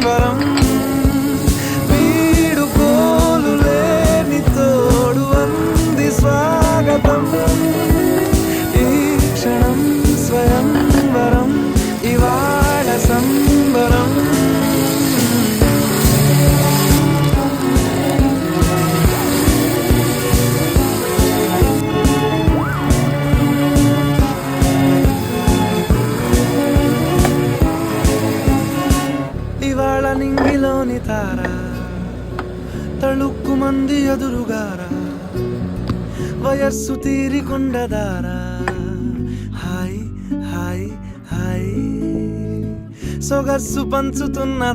సంబరం వీడుకోలు లేని తోడు అంది స్వాగతం ఈ క్షణం స్వయంవరం ఇవాళ సంబరం ఇవాళ నింగిలోని తార తళుక్కు మంది ఎదురుగారా వయస్సు తీరికొండదారా హాయ్ హాయ్ హాయ్ సొగస్సు పంచుతున్న